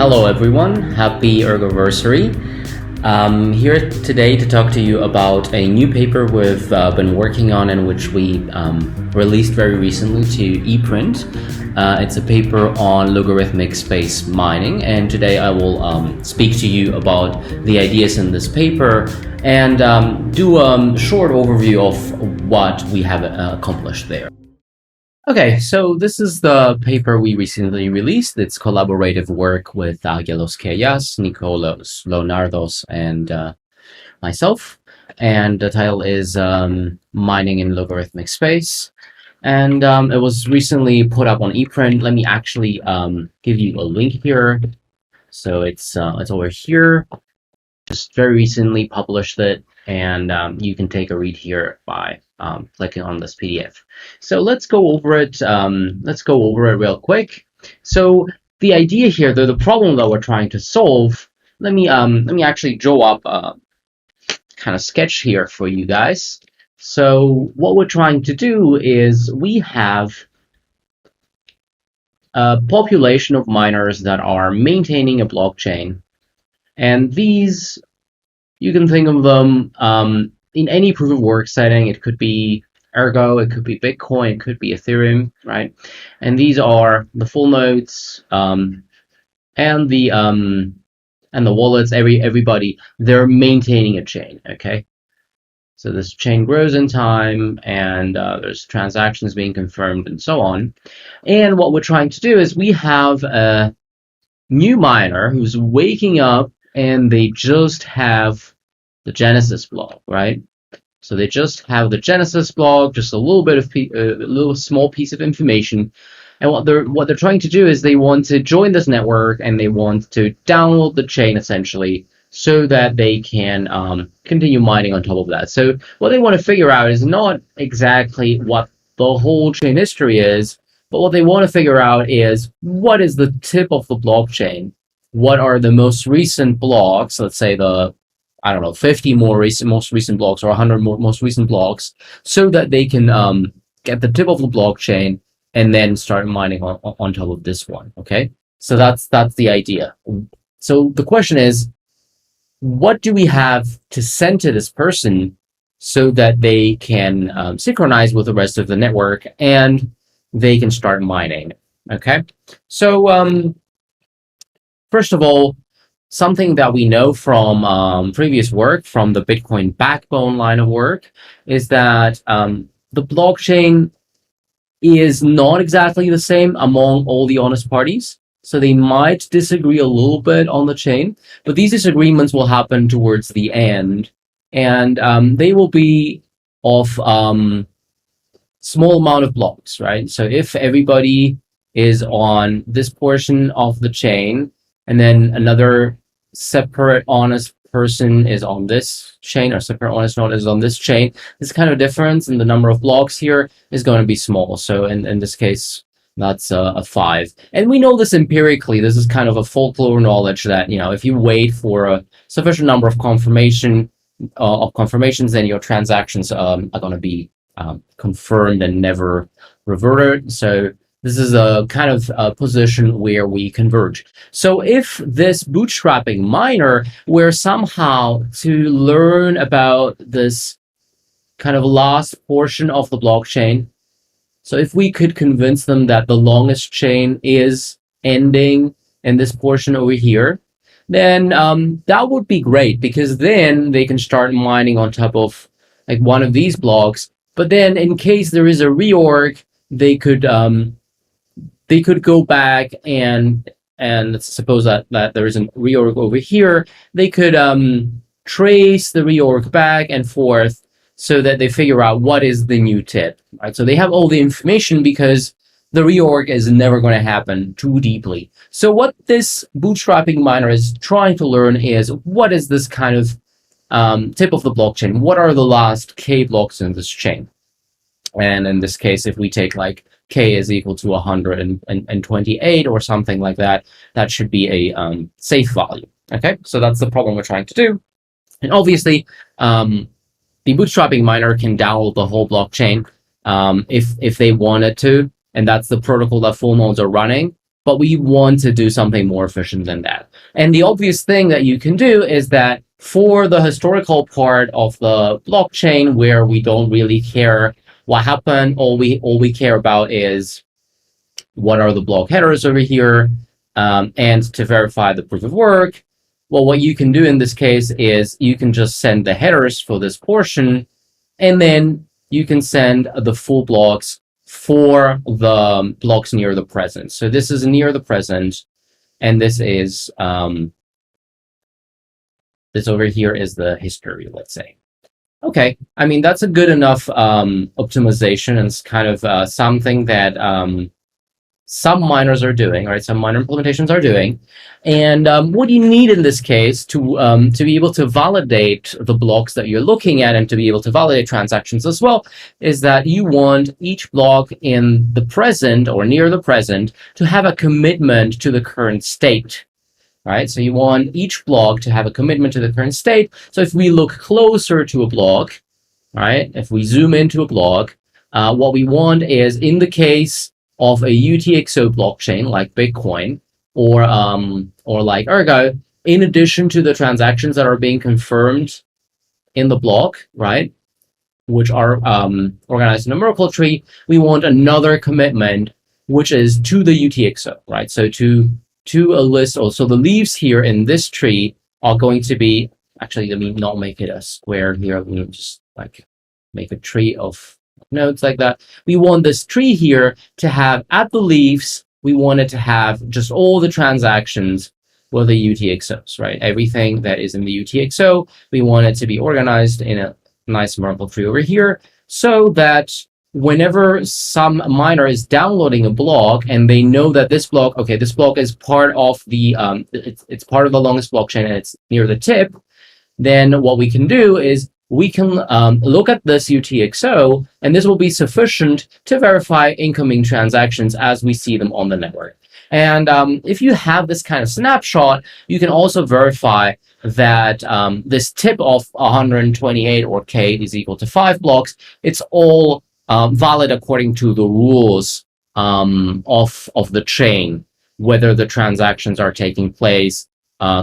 Hello everyone, happy Ergoversary. Here today to talk to you about a new paper we've been working on and which we released very recently to ePrint. It's a paper on logarithmic space mining, and today I will speak to you about the ideas in this paper and do a short overview of what we have accomplished there. Okay, so this is the paper we recently released. It's collaborative work with Angelos Keyas, Nicolas Leonardos, and myself. And the title is Mining in Logarithmic Space. And it was recently put up on ePrint. Let me actually give you a link here. So it's over here. Just very recently published it, and you can take a read here by clicking on this PDF. So let's go over it. Let's go over it real quick. So the idea here, the problem that we're trying to solve. Let me actually draw up a kind of sketch here for you guys. So what we're trying to do is we have a population of miners that are maintaining a blockchain. And these, you can think of them in any proof of work setting. It could be Ergo, it could be Bitcoin, it could be Ethereum, right? And these are the full nodes and the wallets. Everybody, they're maintaining a chain. Okay, so this chain grows in time, and there's transactions being confirmed and so on. And what we're trying to do is we have a new miner who's waking up, and they just have the Genesis block, right? So they just have the Genesis block, just a little bit of a little small piece of information. And what they're trying to do is they want to join this network, and they want to download the chain essentially, so that they can continue mining on top of that. So what they want to figure out is not exactly what the whole chain history is, but what they want to figure out is what is the tip of the blockchain. What are the most recent blocks? Let's say the, I don't know, 50 most recent blocks or 100 most recent blocks, so that they can get the tip of the blockchain and then start mining on top of this one. Okay, so that's the idea. So the question is, what do we have to send to this person so that they can synchronize with the rest of the network and they can start mining? Okay, so first of all, something that we know from previous work, from the Bitcoin backbone line of work, is that the blockchain is not exactly the same among all the honest parties. So they might disagree a little bit on the chain, but these disagreements will happen towards the end, and they will be of small amount of blocks, right? So if everybody is on this portion of the chain, and then another separate honest person is on this chain, or separate honest node is on this chain, this kind of difference in the number of blocks here is going to be small. So in this case, that's a 5. And we know this empirically. This is kind of a folklore knowledge that, you know, if you wait for a sufficient number of confirmations, then your transactions are going to be confirmed and never reverted. So this is a kind of a position where we converge. So if this bootstrapping miner were somehow to learn about this kind of last portion of the blockchain, so if we could convince them that the longest chain is ending in this portion over here, then that would be great, because then they can start mining on top of like one of these blocks. But then in case there is a reorg, they could go back and let's suppose that there is a reorg over here. They could trace the reorg back and forth so that they figure out what is the new tip, right? So they have all the information, because the reorg is never going to happen too deeply. So what this bootstrapping miner is trying to learn is, what is this kind of tip of the blockchain? What are the last k blocks in this chain? And in this case, if we take like k is equal to 128 or something like that, that should be a safe value. Okay, so that's the problem we're trying to do. And obviously, the bootstrapping miner can download the whole blockchain if they wanted to, and that's the protocol that full nodes are running. but we want to do something more efficient than that. And the obvious thing that you can do is that for the historical part of the blockchain, where we don't really care what happened, all we care about is what are the block headers over here, and to verify the proof of work. Well, what you can do in this case is you can just send the headers for this portion, and then you can send the full blocks for the blocks near the present. So this is near the present, and this is this over here is the history, let's say. Okay, I mean, that's a good enough optimization, and it's kind of something that some miners are doing, right? Some miner implementations are doing. And what you need in this case to be able to validate the blocks that you're looking at and to be able to validate transactions as well is that you want each block in the present or near the present to have a commitment to the current state. Right, so you want each block to have a commitment to the current state. So if we look closer to a block, right, if we zoom into a block, what we want is, in the case of a UTXO blockchain like Bitcoin or like Ergo, in addition to the transactions that are being confirmed in the block, right, which are organized in a Merkle tree, we want another commitment which is to the UTXO, right? So to a list. Also, the leaves here in this tree are going to be, actually, let me not make it a square here. Let me just like make a tree of nodes like that. We want this tree here to have, at the leaves, we want it to have just all the transactions with the UTXOs, right? Everything that is in the UTXO, we want it to be organized in a nice Merkle tree over here, so that whenever some miner is downloading a block and they know that this block, okay, this block is part of the, it's part of the longest blockchain and it's near the tip, then what we can do is we can look at this UTXO, and this will be sufficient to verify incoming transactions as we see them on the network. And if you have this kind of snapshot, you can also verify that this tip of 128 or K is equal to 5 blocks. It's all valid according to the rules of the chain, whether the transactions are taking place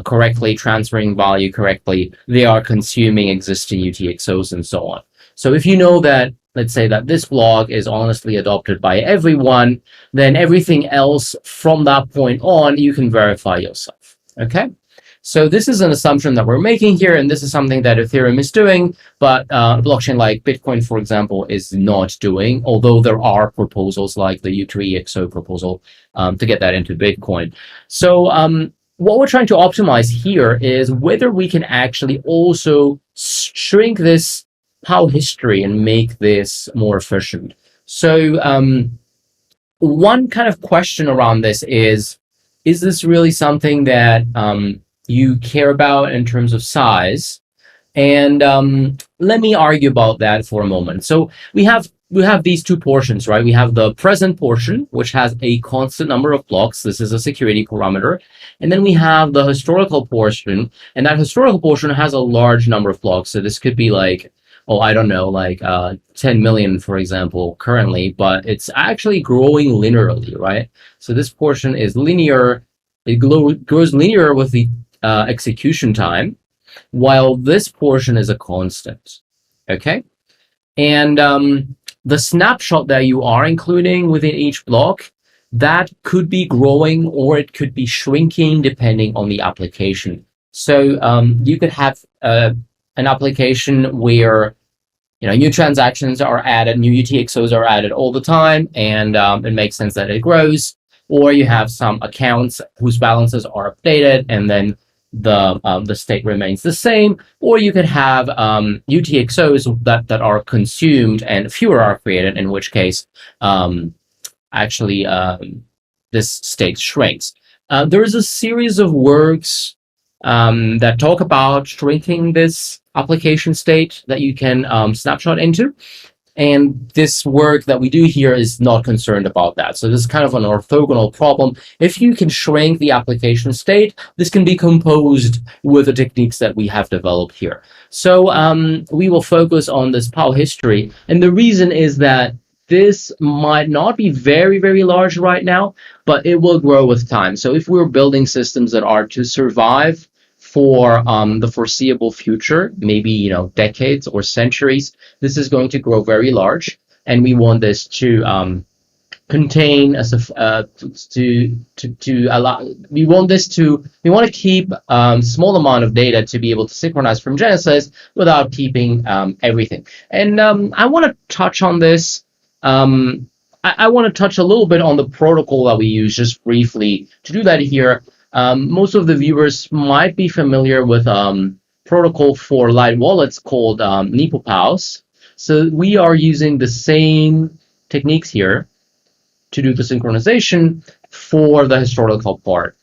correctly, transferring value correctly, they are consuming existing UTXOs, and so on. So if you know that, let's say that this block is honestly adopted by everyone, then everything else from that point on, you can verify yourself, okay? So this is an assumption that we're making here, and this is something that Ethereum is doing, but a blockchain like Bitcoin, for example, is not doing, although there are proposals like the U3XO proposal to get that into Bitcoin. So what we're trying to optimize here is whether we can actually also shrink this POW history and make this more efficient. So one kind of question around this is this really something that you care about in terms of size? And let me argue about that for a moment. So we have these two portions, right? We have the present portion, which has a constant number of blocks. This is a security parameter. And then we have the historical portion, and that historical portion has a large number of blocks. So this could be like, oh, I don't know, like 10 million, for example, currently, but it's actually growing linearly, right? So this portion is linear. It grows linear with the execution time, while this portion is a constant, okay? And the snapshot that you are including within each block, that could be growing or it could be shrinking depending on the application. So you could have an application where, you know, new transactions are added, new UTXOs are added all the time, and it makes sense that it grows. Or you have some accounts whose balances are updated, and then the state remains the same. Or you could have UTXOs that are consumed and fewer are created, in which case actually this state shrinks. There is a series of works that talk about shrinking this application state that you can snapshot into. And this work that we do here is not concerned about that. So this is kind of an orthogonal problem. If you can shrink the application state, this can be composed with the techniques that we have developed here. So we will focus on this POW history. And the reason is that this might not be very, very large right now, but it will grow with time. So if we're building systems that are to survive for the foreseeable future, maybe decades or centuries, this is going to grow very large, and we want this to contain as a to allow we want to keep small amount of data to be able to synchronize from Genesis without keeping everything. And I want to touch on this. I want to touch a little bit on the protocol that we use just briefly. To do that here, most of the viewers might be familiar with protocol for light wallets called Nepopause. So we are using the same techniques here to do the synchronization for the historical part.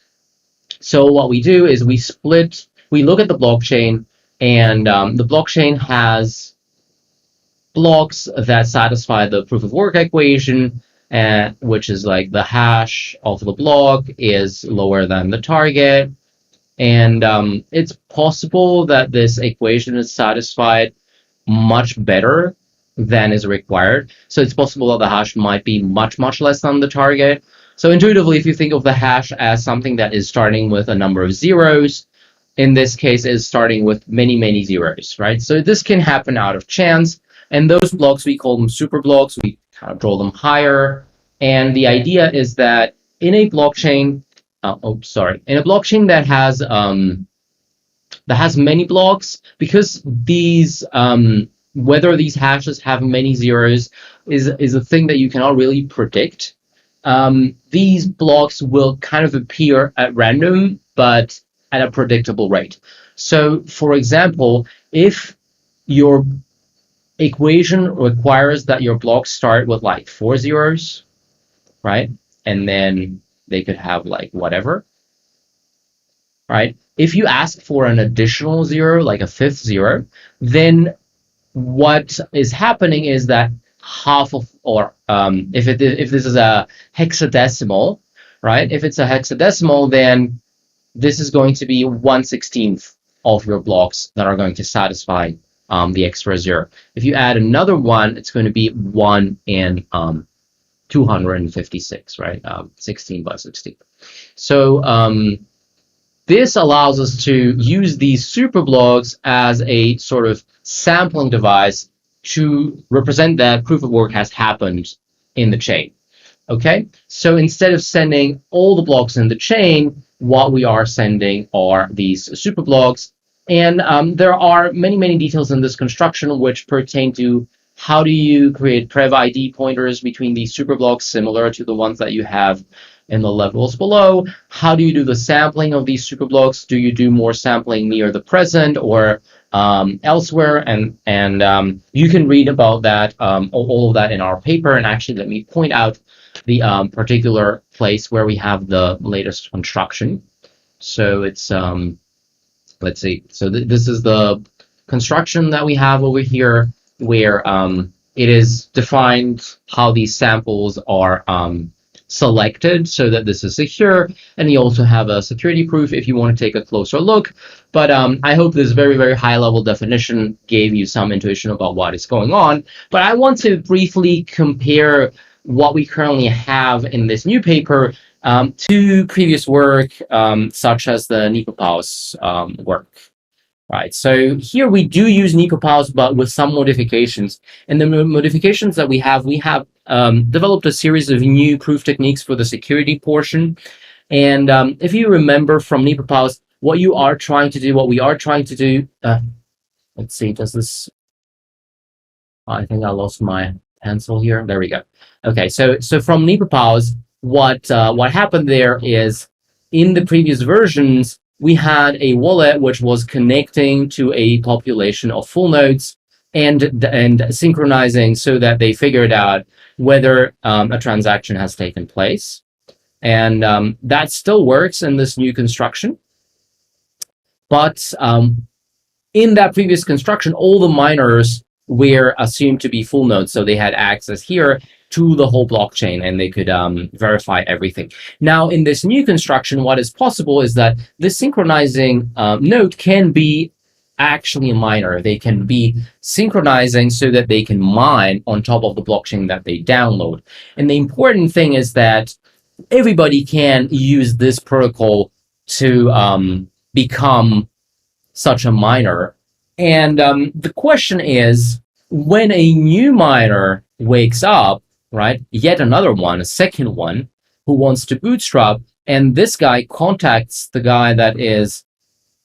So what we do is we look at the blockchain, and the blockchain has blocks that satisfy the proof of work equation, which is like the hash of the block is lower than the target. And it's possible that this equation is satisfied much better than is required. So it's possible that the hash might be much, much less than the target. So intuitively, if you think of the hash as something that is starting with a number of zeros, in this case is starting with many, many zeros, right? So this can happen out of chance. And those blocks, we call them super blocks. We kind of draw them higher. And the idea is that in a blockchain, in a blockchain that has many blocks, because these whether these hashes have many zeros is a thing that you cannot really predict. These blocks will kind of appear at random, but at a predictable rate. So, for example, if your equation requires that your blocks start with like 4 zeros, right? And then they could have like whatever, right? If you ask for an additional zero, like a fifth zero, then what is happening is that half of, or if this is a hexadecimal, right? If it's a hexadecimal, then this is going to be 1/16 of your blocks that are going to satisfy the extra zero. If you add another one, it's going to be 1 in 256, right? 16 by 16. So this allows us to use these super blocks as a sort of sampling device to represent that proof of work has happened in the chain. Okay, so instead of sending all the blocks in the chain, what we are sending are these super blocks. And there are many, many details in this construction which pertain to how do you create prev ID pointers between these super blocks, similar to the ones that you have in the levels below. How do you do the sampling of these super blocks? Do you do more sampling near the present or elsewhere? And you can read about that, all of that in our paper. And actually, let me point out the particular place where we have the latest construction. So it's let's see. So this is the construction that we have over here, where it is defined how these samples are selected so that this is secure, and you also have a security proof if you want to take a closer look. But I hope this very, very high level definition gave you some intuition about what is going on. But I want to briefly compare what we currently have in this new paper to previous work, such as the Nepopause work. Right, so here we do use Nepopause, but with some modifications. And the modifications that we have developed a series of new proof techniques for the security portion. And if you remember from Nepopause, what we are trying to do, let's see, does this, I think I lost my pencil here. There we go. Okay, so from Nepopause, what happened there is, in the previous versions, we had a wallet which was connecting to a population of full nodes and synchronizing so that they figured out whether a transaction has taken place. And that still works in this new construction. But in that previous construction, all the miners were assumed to be full nodes. So they had access here to the whole blockchain, and they could verify everything. Now, in this new construction, what is possible is that this synchronizing node can be actually a miner. They can be synchronizing so that they can mine on top of the blockchain that they download. And the important thing is that everybody can use this protocol to become such a miner. And the question is, when a new miner wakes up, right, yet another one, a second one, who wants to bootstrap, and this guy contacts the guy that is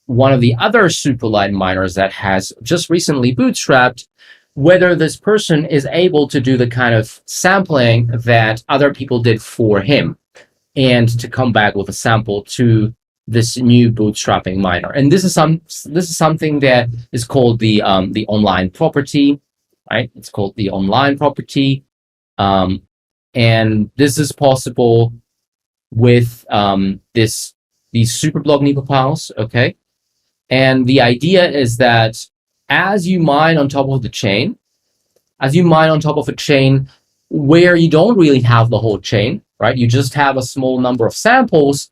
one of the other superlight miners that has just recently bootstrapped, whether this person is able to do the kind of sampling that other people did for him and to come back with a sample to this new bootstrapping miner. And this is something that is called the online property, right? It's called the online property, and this is possible with these superblock NepoPals, okay? And the idea is that as you mine on top of the chain, as you mine on top of a chain where you don't really have the whole chain, right? You just have a small number of samples.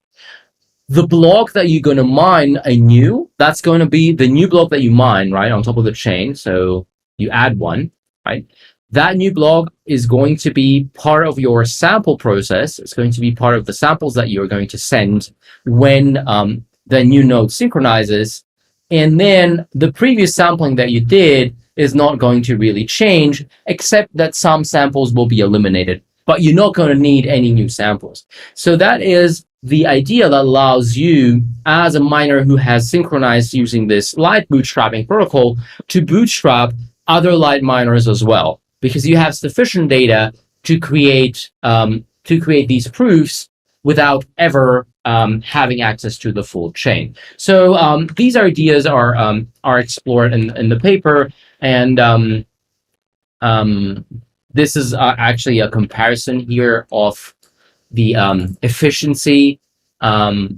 The block that you're going to mine anew, that's going to be the new block that you mine, right, on top of the chain. So you add one, right? That new block is going to be part of your sample process. It's going to be part of the samples that you're going to send when the new node synchronizes. And then the previous sampling that you did is not going to really change, except that some samples will be eliminated, but you're not going to need any new samples. So that is the idea that allows you, as a miner who has synchronized using this light bootstrapping protocol, to bootstrap other light miners as well, because you have sufficient data to create these proofs without ever having access to the full chain. So these ideas are explored in the paper, and this is actually a comparison here of the efficiency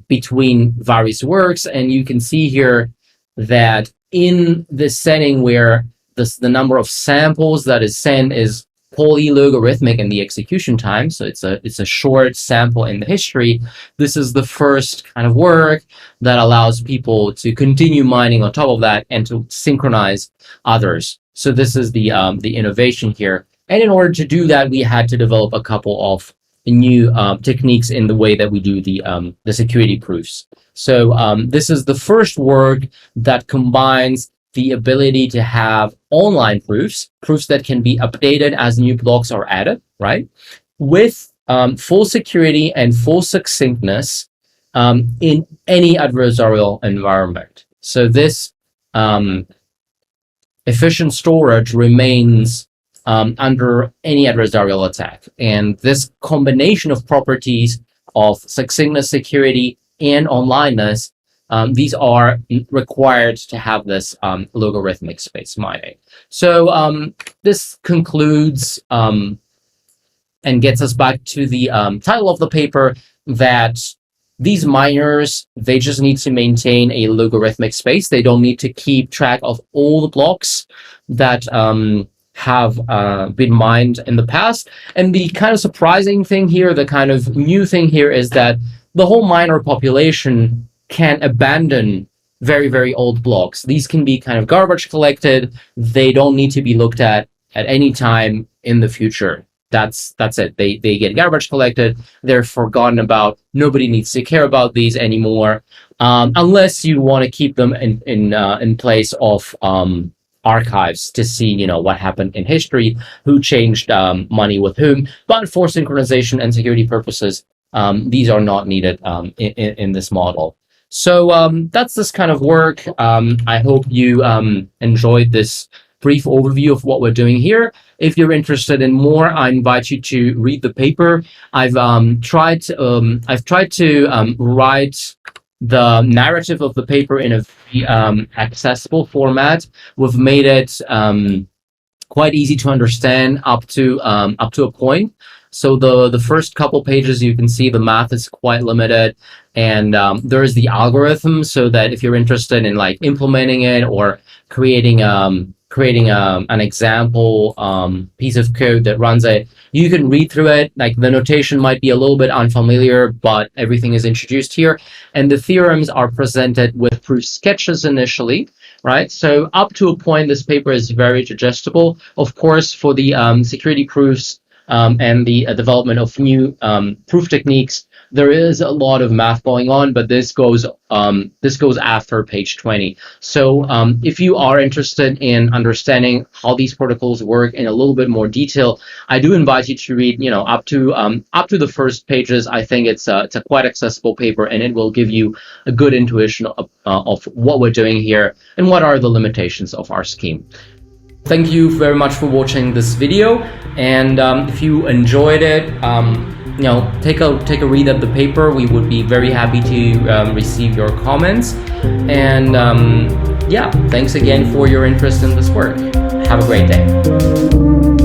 between various works, and you can see here that in this setting where the number of samples that is sent is polylogarithmic in the execution time, so it's a short sample in the history, this is the first kind of work that allows people to continue mining on top of that and to synchronize others. So this is the innovation here. And in order to do that, we had to develop a couple of new techniques in the way that we do the security proofs. So this is the first work that combines the ability to have online proofs that can be updated as new blocks are added, right? With full security and full succinctness in any adversarial environment. So this efficient storage remains under any adversarial attack. And this combination of properties of succinctness, security, and onlineness, these are required to have this logarithmic space mining. So this concludes and gets us back to the title of the paper, that these miners, they just need to maintain a logarithmic space. They don't need to keep track of all the blocks that have been mined in the past. And the kind of surprising thing here, the kind of new thing here, is that the whole miner population can abandon very, very old blocks. These can be kind of garbage collected. They don't need to be looked at any time in the future. That's it. They get garbage collected. They're forgotten about. Nobody needs to care about these anymore, unless you want to keep them in place of archives to see, what happened in history, who changed money with whom. But for synchronization and security purposes, these are not needed in this model. So that's this kind of work. I hope you enjoyed this brief overview of what we're doing here. If you're interested in more, I invite you to read the paper. I've tried to write the narrative of the paper in a very accessible format. We've made it quite easy to understand up to a point. So the first couple pages, you can see the math is quite limited, and there is the algorithm, so that if you're interested in like implementing it or creating an example piece of code that runs it, you can read through it. Like, the notation might be a little bit unfamiliar, but everything is introduced here, and the theorems are presented with proof sketches initially, right? So up to a point, this paper is very digestible. Of course, for the security proofs, and the development of new proof techniques, there is a lot of math going on, but this goes after page 20. So if you are interested in understanding how these protocols work in a little bit more detail, I do invite you to read, up to the first pages. I think it's a quite accessible paper, and it will give you a good intuition of what we're doing here and what are the limitations of our scheme. Thank you very much for watching this video, and if you enjoyed it, take a read at the paper. We would be very happy to receive your comments, and yeah, thanks again for your interest in this work. Have a great day.